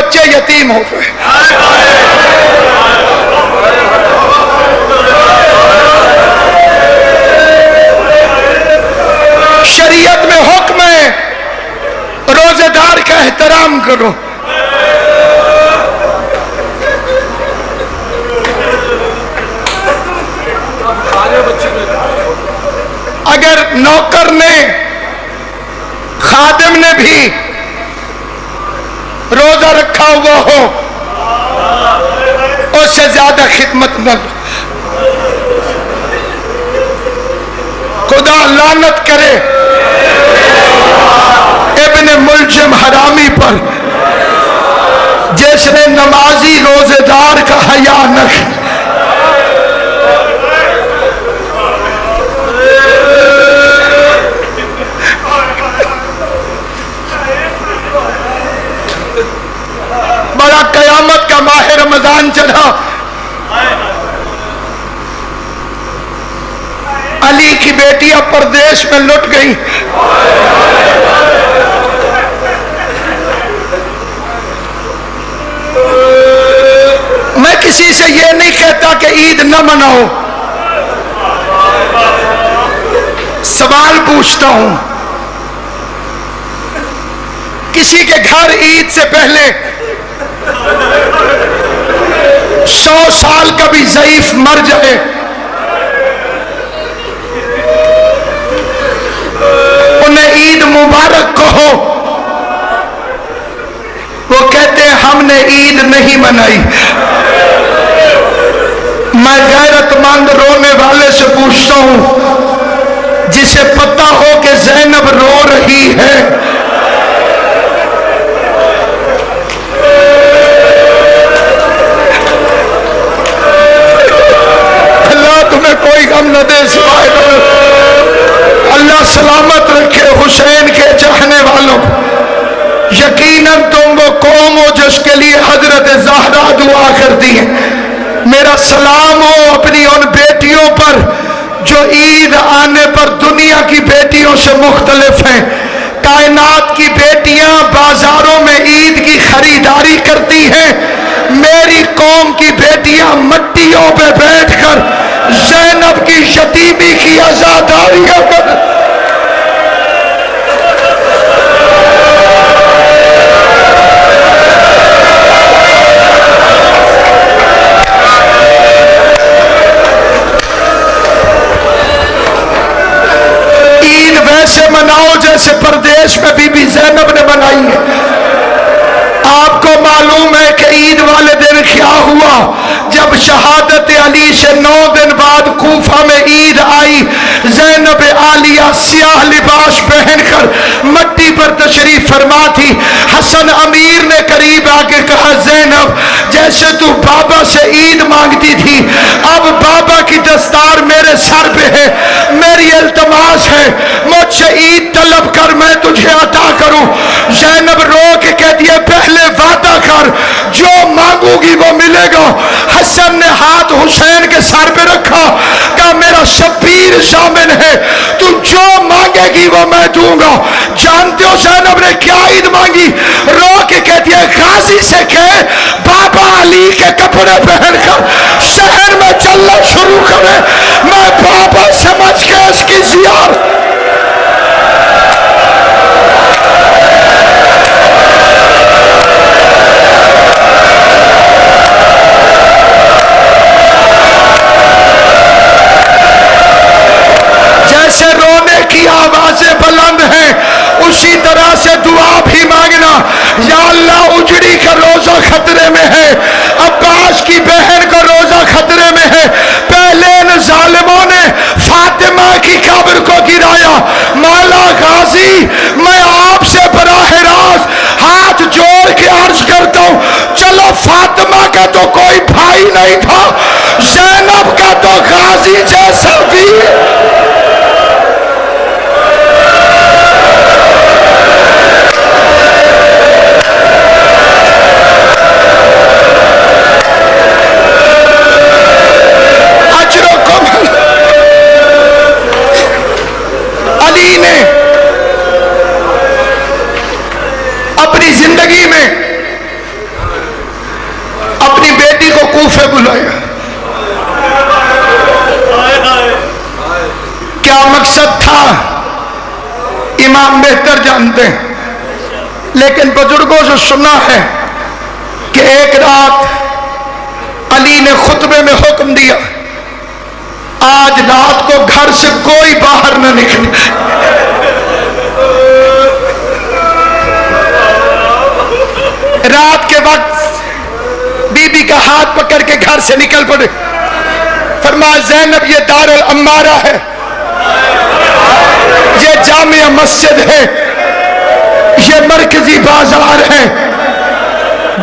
بچے یتیم ہو گئے. شریعت میں حکم ہے روزے دار کا احترام کرو. اگر نوکر نے خادم نے بھی روزہ رکھا ہوا ہو اس سے زیادہ خدمت نہ لو. خدا لعنت کرے ابن ملجم حرامی پر جس نے نمازی روزے دار کا حیا نہ کیا. بڑا قیامت کا ماہ رمضان چڑھا. علی کی بیٹیاں پردیش میں لٹ گئی. میں کسی سے یہ نہیں کہتا کہ عید نہ مناؤ. سوال پوچھتا ہوں کسی کے گھر عید سے پہلے 100 سال کا بھی ضعیف مر جائے انہیں عید مبارک کہو. وہ کہتے ہیں ہم نے عید نہیں منائی. میں غیرت مند رونے والے سے پوچھتا ہوں جسے پتہ ہو کہ زینب رو رہی ہے اللہ تمہیں کوئی غم نہ دے سوائے اللہ سلامت رکھے حسین کے چاہنے والوں. یقیناً تم وہ قوم ہو جس کے لیے حضرت زہرا دعا کرتی ہے. میرا سلام ہو اپنی ان بیٹیوں پر جو عید آنے پر دنیا کی بیٹیوں سے مختلف ہیں. کائنات کی بیٹیاں بازاروں میں عید کی خریداری کرتی ہیں. میری قوم کی بیٹیاں مٹیوں پہ بیٹھ کر زینب کی یتیمی کی عزاداریاں کر. عید ویسے مناؤ جیسے پردیش میں بی بی زینب نے منائی ہے. آپ کو معلوم ہے کہ عید والے دن کیا ہوا؟ جب شہادت علی سے 9 دن بعد کوفہ میں عید آئی زینب عالیہ سیاہ لباس پہن کر مٹی پر تشریف فرما تھی. حسن امیر نے قریب آ کے کہا زینب جیسے تو بابا سے عید مانگتی تھی اب بابا کی دستار میرے سر پہ ہے. میری التماس ہے مجھ سے عید طلب کر میں تجھے عطا کروں. زینب رو کے کہتی ہے پہلے وعدہ کر جو مانگوں گی وہ ملے گا. حسن نے ہاتھ حسین کے سر پہ رکھا کہا میرا شبیر ضامن ہے تو جو مانگے گی وہ میں دوں گا. جانتے ہو زینب نے کیا عید مانگی؟ رو کے کہتی ہے غازی سے کہے بابا علی کے کپڑے پہن کر شہر میں چلنا شروع کرے میں بابا سمجھ کے اس کی زیارت. جیسے رونے کی آوازیں بلند ہیں اسی طرح سے دعا بھی مانگنا. یا اللہ اجڑی کا روزہ خطرے میں ہے, عباس کی بہن کا روزہ خطرے میں ہے. پہلے ان ظالموں نے فاطمہ کی قبر کو گرایا. مولا غازی میں آپ سے براہ راست ہاتھ جوڑ کے عرض کرتا ہوں چلو فاطمہ کا تو کوئی بھائی نہیں تھا, زینب کا تو غازی جیسا بھی. علی نے اپنی زندگی میں اپنی بیٹی کو کوفے بلایا. کیا مقصد تھا امام بہتر جانتے ہیں، لیکن بزرگوں سے سنا ہے کہ ایک رات علی نے خطبے میں حکم دیا آج رات کو گھر سے کوئی باہر نہ نکلے. رات کے وقت بی بی کا ہاتھ پکڑ کے گھر سے نکل پڑے. فرمایا زینب یہ دار الامارہ ہے، یہ جامع مسجد ہے، یہ مرکزی بازار ہے.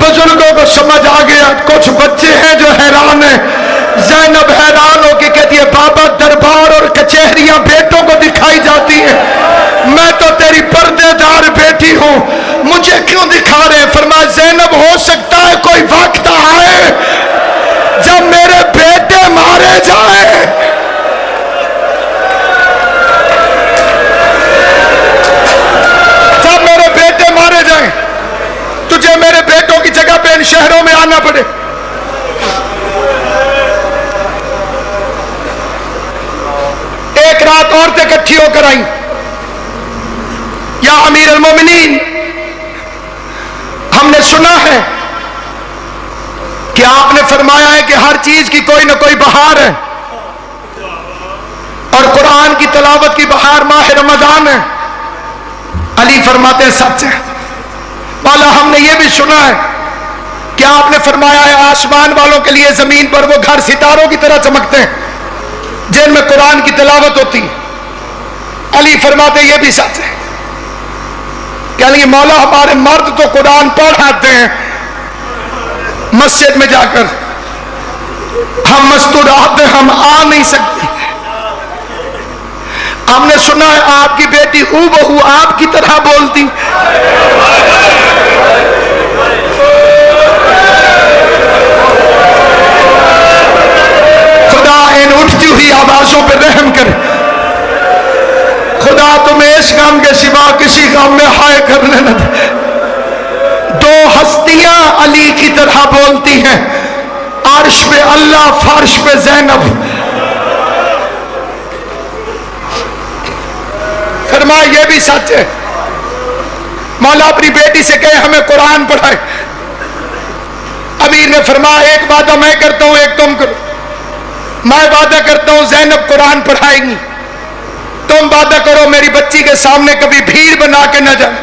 بزرگوں کو سمجھ آ گیا. کچھ بچے ہیں جو حیران ہیں. زینب حیران ہو کے کہتی ہے بابا دربار اور کچہریاں بیٹوں کو دکھائی جاتی ہیں، میں تو تیری پردے دار بیٹی ہوں، مجھے کیوں دکھا رہے ہیں؟ فرمایا زینب ہو سکتا ہے کوئی وقت آئے جب میرے بیٹے مارے جائیں. جب میرے بیٹے مارے جائیں تجھے میرے بیٹوں کی جگہ پہ ان شہروں میں آنا پڑے. ایک رات عورتیں اکٹھی ہو کر آئیں. یا امیر المومنین، ہم نے سنا ہے کہ آپ نے فرمایا ہے کہ ہر چیز کی کوئی نہ کوئی بہار ہے، اور قرآن کی تلاوت کی بہار ماہ رمضان ہے. علی فرماتے ہیں سچ ہے. مولا ہم نے یہ بھی سنا ہے کہ آپ نے فرمایا ہے آسمان والوں کے لیے زمین پر وہ گھر ستاروں کی طرح چمکتے ہیں جن میں قرآن کی تلاوت ہوتی ہے. علی فرماتے ہیں یہ بھی سچ ہے. کہ علی مولا ہمارے مرد تو قرآن پڑھاتے ہیں مسجد میں جا کر، ہم مستورات ہیں، ہم آ نہیں سکتے. ہم نے سنا ہے آپ کی بیٹی او بہو آپ کی طرح بولتی. خدا ان اٹھتی ہوئی آوازوں پہ رحم کرے. خدا تمہیں اس غم کے سوا کسی غم میں ہائے کرنے نہ دے. دو ہستیاں علی کی طرح بولتی ہیں، عرش پہ اللہ، فرش پہ زینب. فرمایا یہ بھی سچ ہے. مولا اپنی بیٹی سے کہے ہمیں قرآن پڑھائے. امیر نے فرمایا ایک وعدہ میں کرتا ہوں ایک تم کرو. میں وعدہ کرتا ہوں زینب قرآن پڑھائے گی، تم وعدہ کرو میری بچی کے سامنے کبھی بھیڑ بنا کے نہ جائے.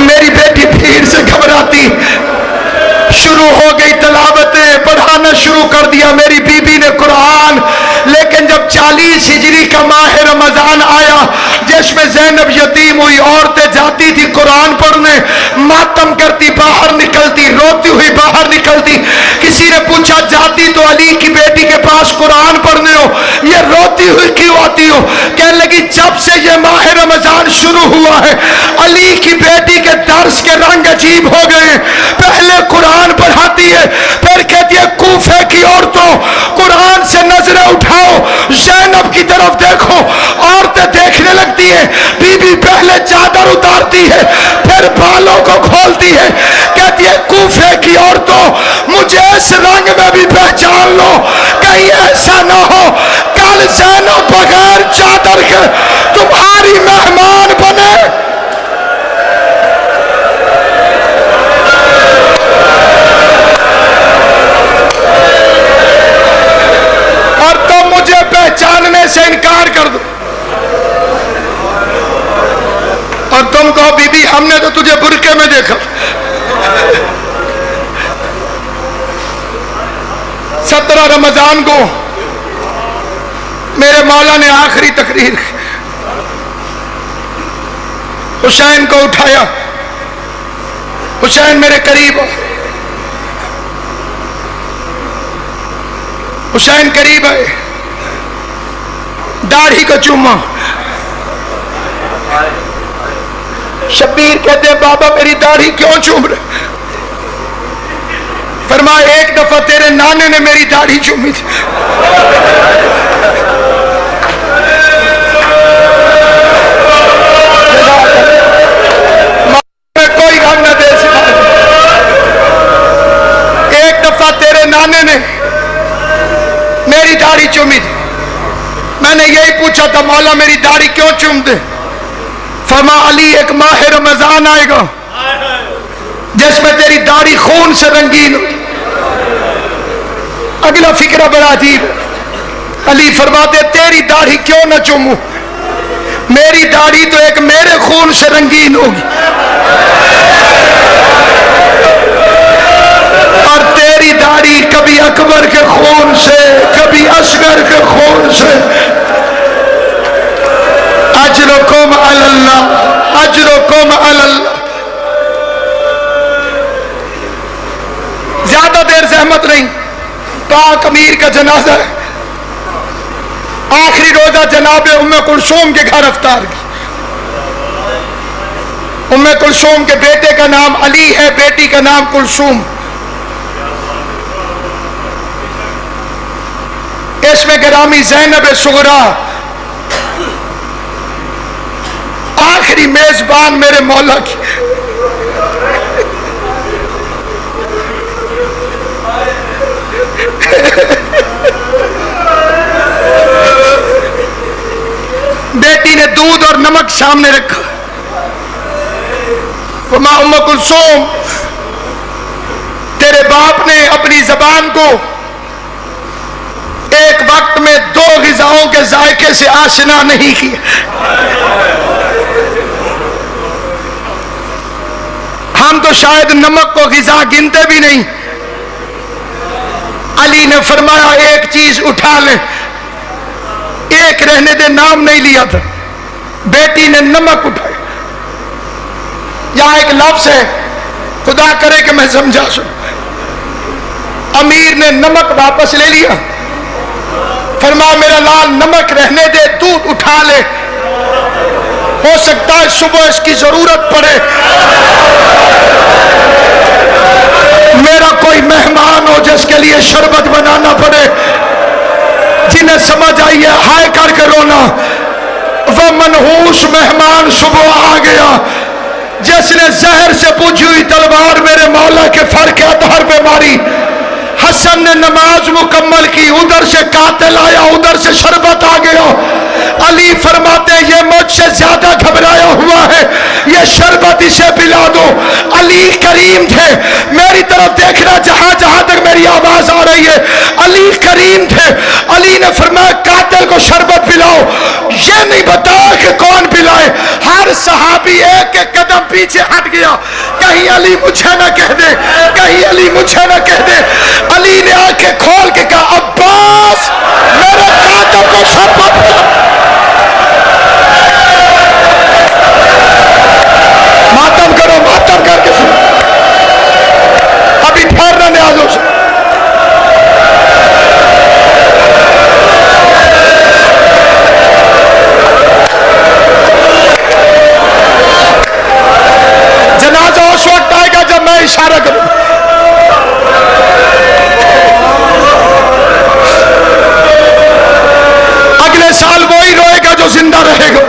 میری بیٹی بھیڑ سے گھبراتی. شروع ہو گئی تلاوتیں، پڑھانا شروع کر دیا میری بی بی نے قرآن. لیکن جب 40 ہجری کا ماہ رمضان آیا جس میں زینب یتیم ہوئی، عورتیں جاتی تھی قرآن پڑھنے، ماتم کرتی باہر نکلتی، روتی ہوئی باہر نکلتی. کسی نے پوچھا جاتی تو علی کی بیٹی کے پاس قرآن پڑھنے ہو، یہ روتی ہوئی کیوں آتی ہو؟ کہنے لگی جب سے یہ ماہ رمضان شروع ہوا ہے علی کی بیٹی کے درس کے رنگ عجیب ہو گئے. پہلے قرآن پڑھاتی ہے، پھر کہتی ہے کوفے کی عورتوں قرآن سے نظریں اٹھاؤ، زینب کی طرف دیکھو. عورتیں دیکھنے لگتی ہیں. بی بی پہلے چادر اتارتی ہے پھر بالوں کو کھولتی ہے. کہتی ہے کوفے کی عورتوں مجھے اس رنگ میں بھی پہچان لو، کہیں ایسا نہ ہو کل زینب بغیر چادر کے تمہاری مہمان بنے. پہچاننے سے انکار کر دو اور تم کہو بی بی ہم نے تو تجھے برقعے میں دیکھا. 17 رمضان کو میرے مولا نے آخری تقریر حسین کو اٹھایا. حسین میرے قریب، حسین قریب آئے، داڑھی کو چوما. شبیر کہتے ہیں بابا میری داڑھی کیوں چوم رہے؟ فرمایا ایک دفعہ تیرے نانے نے میری داڑھی چومی تھی. میں نے یہی پوچھا تھا مولا میری داڑھی کیوں چوم دے؟ فرما علی ایک ماہ رمضان آئے گا جس میں تیری داڑھی خون سے رنگین ہو۔ اگلا فکرہ بڑا عجیب، علی فرماتے تیری داڑھی کیوں نہ چوموں، میری داڑھی تو ایک میرے خون سے رنگین ہوگی، اور تیری داڑھی کبھی اکبر کے خون سے کبھی اصغر کے خون سے۔ اجرکم علی اللہ، اجرکم علی اللہ۔ زیادہ دیر زحمت نہیں، پاک امیر کا جنازہ ہے، آخری روزہ جناب ام کلثوم کے گھر افطار کی۔ ام کلثوم کے بیٹے کا نام علی ہے، بیٹی کا نام کلثوم۔ اس میں گرامی زینب صغرا آخری میزبان میرے مولا کی۔ بیٹی نے دودھ اور نمک سامنے رکھا، فرمایا ام کلثوم تیرے باپ نے اپنی زبان کو ایک وقت میں 2 غذاؤں کے ذائقے سے آشنا نہیں کیا۔ ہم تو شاید نمک کو غذا گنتے بھی نہیں۔ علی نے فرمایا ایک چیز اٹھا لے، ایک رہنے دے، نام نہیں لیا تھا۔ بیٹی نے نمک اٹھایا، یہاں ایک لفظ ہے خدا کرے کہ میں سمجھا سکوں۔ امیر نے نمک واپس لے لیا، فرمایا میرا لال نمک رہنے دے، دودھ اٹھا لے، ہو سکتا ہے صبح اس کی ضرورت پڑے، میرا کوئی مہمان ہو جس کے لیے شربت بنانا پڑے۔ جنہیں سمجھ آئی ہے ہائے کر کے رونا، وہ منحوس مہمان صبح آ گیا جس نے زہر سے پوچھی ہوئی تلوار میرے مولا کے فر کے ادھر پہ ماری۔ حسن نے نماز مکمل کی، ادھر سے قاتل آیا، ادھر سے شربت آ گیا۔ علی فرماتے یہ مجھ سے زیادہ گھبرایا ہوا ہے، یہ شربت اسے پلا دو۔ علی کریم تھے، میری طرف دیکھنا جہاں جہاں تک میری آواز آ رہی ہے، علی کریم تھے۔ علی نے فرمایا قاتل کو شربت پلاؤ، یہ نہیں بتایا کہ کون پلائے۔ ہر صحابی ایک ایک قدم پیچھے ہٹ گیا، کہیں علی مجھے نہ کہہ دے، کہیں علی مجھے نہ کہہ دے۔ علی نے آنکھیں کھول کے کہا عباس میرے قاتل کو شربت پلا۔ ماتم کرو، ماتم کر کے سنو، ابھی ٹھہرنا نیازوں سے۔ جنازہ اس وقت آئے گا جب میں اشارہ کروں۔ اگلے سال وہی روئے گا جو زندہ رہے گا۔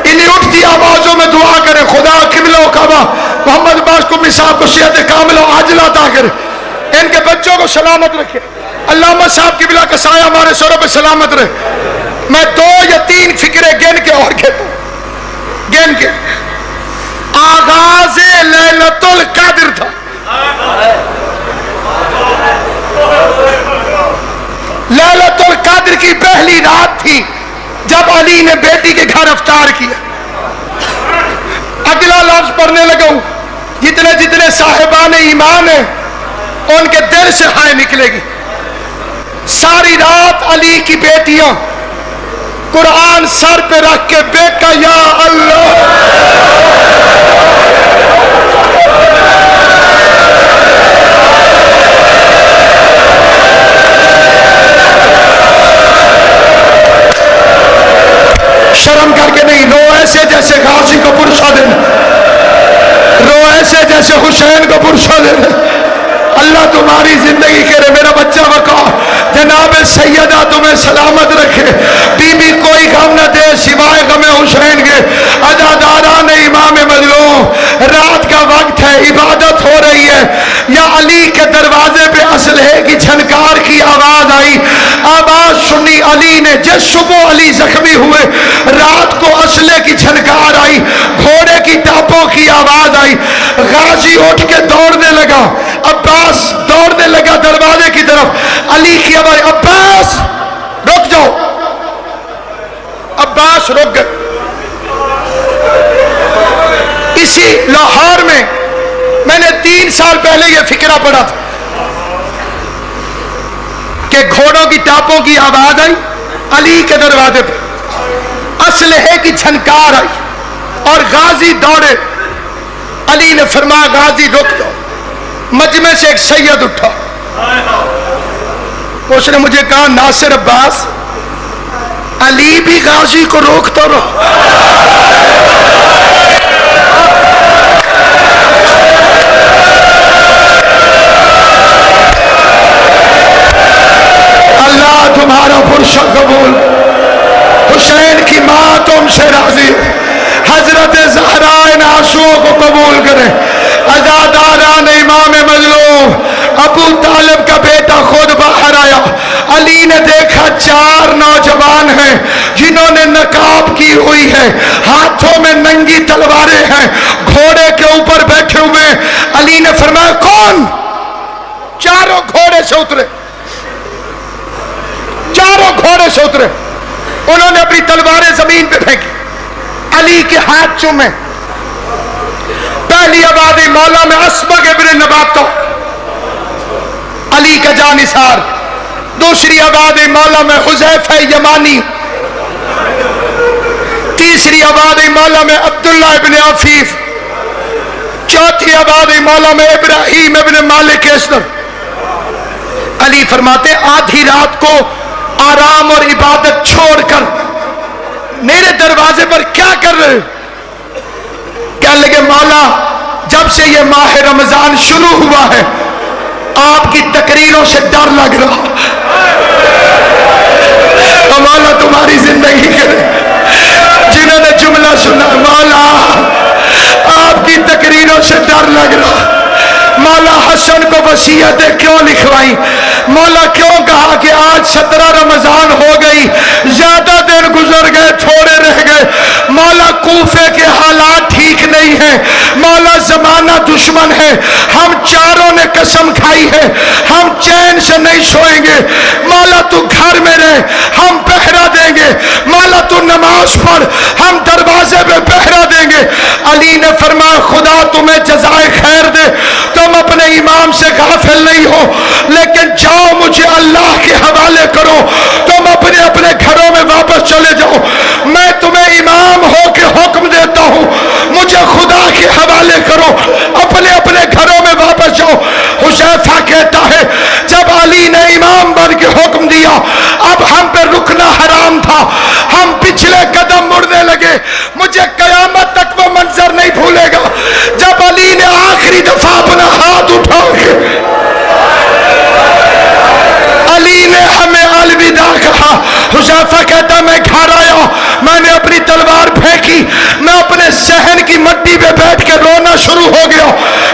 انہیں اٹھتی آوازوں میں دعا کرے خدا قبلہ و کعبہ محمد عباس قمی صاحب کو صحت کاملہ و عاجلہ عطا کرے، ان کے بچوں کو سلامت رکھے، علامہ صاحب قبلہ کا سایہ ہمارے سروں پہ سلامت رہے۔ میں 2 یا 3 فکرے گن کے اور کہتا ہوں، گن کے۔ آغاز لیلۃ القدر تھا، لیلۃ القدر کی پہلی رات تھی جب علی نے بیٹی کے گھر افطار کیا۔ اگلا لفظ پڑھنے لگا ہوں، جتنے جتنے صاحبان ایمان ہیں ان کے دل سے ہائے نکلے گی۔ ساری رات علی کی بیٹیاں قرآن سر پہ رکھ کے بیٹا یا اللہ شرم کر کے نہیں، رو ایسے جیسے غازی کو پرسا دینا، رو ایسے جیسے حسین کو پرسا دینا۔ اللہ تمہاری زندگی کرے، میرا بچہ وقا جناب سیدہ تمہیں سلامت رکھے، بی بی کوئی غم نہ دے سوائے غم حسین کے۔ عزاداران امام مظلوم، رات کا وقت ہے، عبادت ہو رہی ہے، یا علی کے دروازے پہ اسلحے کی جھنکار کی آواز آئی، آواز سنی علی نے جس صبح علی زخمی ہوئے رات کو اسلحے کی جھنکار آئی, گھوڑے کی ٹاپوں کی آواز آئی, غازی اٹھ کے دوڑنے لگا, عباس دوڑنے لگا دروازے کی طرف, علی کی آواز عباس رک جاؤ, عباس رک گئے. اسی لاہور میں نے 3 سال پہلے یہ فکرہ پڑھا تھا کہ گھوڑوں کی ٹاپوں کی آواز آئی علی کے دروازے پہ, اسلحے کی جھنکار آئی اور غازی دوڑے. علی نے فرمایا غازی رک جاؤ. مجمع سے ایک سید اٹھا, اس نے مجھے کہا ناصر عباس علی بھی غازی کو روکتا رہا. اللہ تمہارا پرشا قبول, حسین کی ماں تم سے راضی, حضرت زہرا ان آنسوؤں کو قبول کرے. عزاداران امام مظلوم, ابو طالب کا بیٹا خود باہر آیا. علی نے دیکھا 4 نوجوان ہیں جنہوں نے نقاب کی ہوئی ہے, ہاتھوں میں ننگی تلواریں ہیں, گھوڑے کے اوپر بیٹھے ہوئے. علی نے فرمایا کون؟ چاروں گھوڑے سے اترے, چاروں گھوڑے سے اترے. انہوں نے اپنی تلواریں زمین پہ پھینکی, علی کے ہاتھ چومے. پہلی آبادی مولا میں اسبغ ابن نباتہ, علی کا جانثار. دوسری آبادی مولا میں حذیفہ یمانی. تیسری آبادی مولا میں عبداللہ ابن عفیف. چوتھی آبادی مولا میں ابراہیم ابن مالک اسلم. علی فرماتے آدھی رات کو آرام اور عبادت چھوڑ کر میرے دروازے پر کیا کر رہے؟ کہنے لگے مولا جب سے یہ ماہ رمضان شروع ہوا ہے آپ کی تقریروں سے ڈر لگ رہا. تو مولا تمہاری زندگی کرے. جنہوں نے جملہ سنا مولا آپ کی تقریروں سے ڈر لگ رہا. مولا حسن کو وصیتیں کیوں لکھوائی؟ مولا کیوں کہا کہ آج 17 رمضان ہو گئی, زیادہ دن گزر گئے تھوڑے رہ گئے. مولا کوفے کے حالات ٹھیک نہیں ہیں, مولا زمانہ دشمن ہے, ہم چاروں نے قسم کھائی ہے ہم چین سے نہیں سوئیں گے. مولا تو گھر میں رہ ہم پہرا دیں گے, مولا تو نماز پڑھ ہم دروازے پہ پہرا دیں گے. علی نے فرمایا خدا تمہیں جزائے خیر دے, تم اپنے امام سے غافل نہیں ہو, لیکن جاؤ مجھے اللہ کے حوالے کرو, تم اپنے اپنے گھروں میں واپس چلے جاؤ. میں تمہیں امام ہو کے حکم دیتا ہوں مجھے خدا کے حوالے کرو, اپنے اپنے گھروں میں واپس جاؤ. حذیفہ کہتا ہے جب علی نے امام بن کے حکم دیا اب ہم پہ رکنا حرام تھا, ہم پچھلے قدم مڑنے لگے. مجھے قیامت تک وہ منظر نہیں بھولے گا جب علی نے آخری دفعہ اپنا ہاتھ اٹھا کے علی نے ہمیں الوداع کہا. حذیفہ کہتا میں گھر آیا, میں نے اپنی تلوار پھینکی, میں اپنے صحن کی مٹی پہ بیٹھ کے رونا شروع ہو گیا.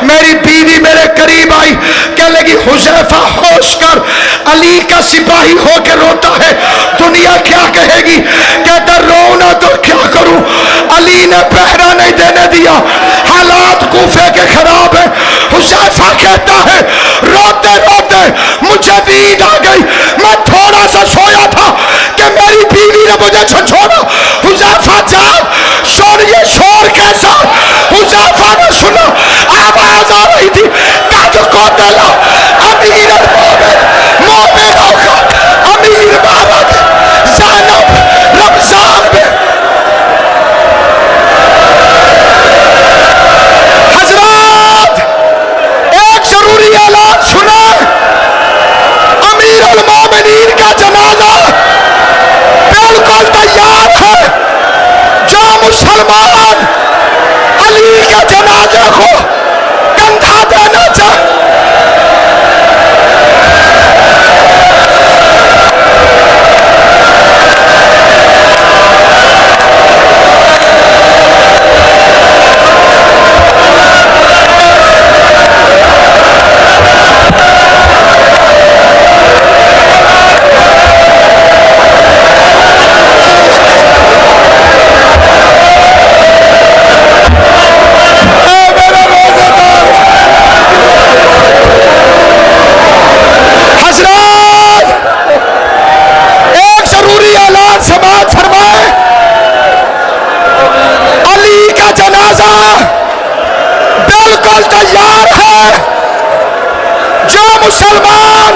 میری بیوی میرے قریب آئی, کہنے لگی حذیفہ ہوش کر, علی کا سپاہی ہو کے روتا ہے, دنیا کیا کہے گی. کہتا رونا تو کیا کروں, علی نے پہرا نہیں دینے دیا, حالات کوفے کے خراب ہیں. حذیفہ کہتا ہے روتے روتے مجھے نیند آ گئی, میں تھوڑا سا سویا تھا کہ میری بیوی نے مجھے چھوڑا. حذیفہ جاگ, سن یہ شور کیسا. حذیفہ نے سنا آواز آ رہی تھی تاج کو دلا امیر المومن مومنوں کا امیر بابت زینب رمضان میں. حضرات ایک ضروری اعلان سنا, امیر المومنین کا جنازہ بالکل تیار ہے. جو مسلمان علی کے جنازے کو کندھا دینا چاہے مسلمان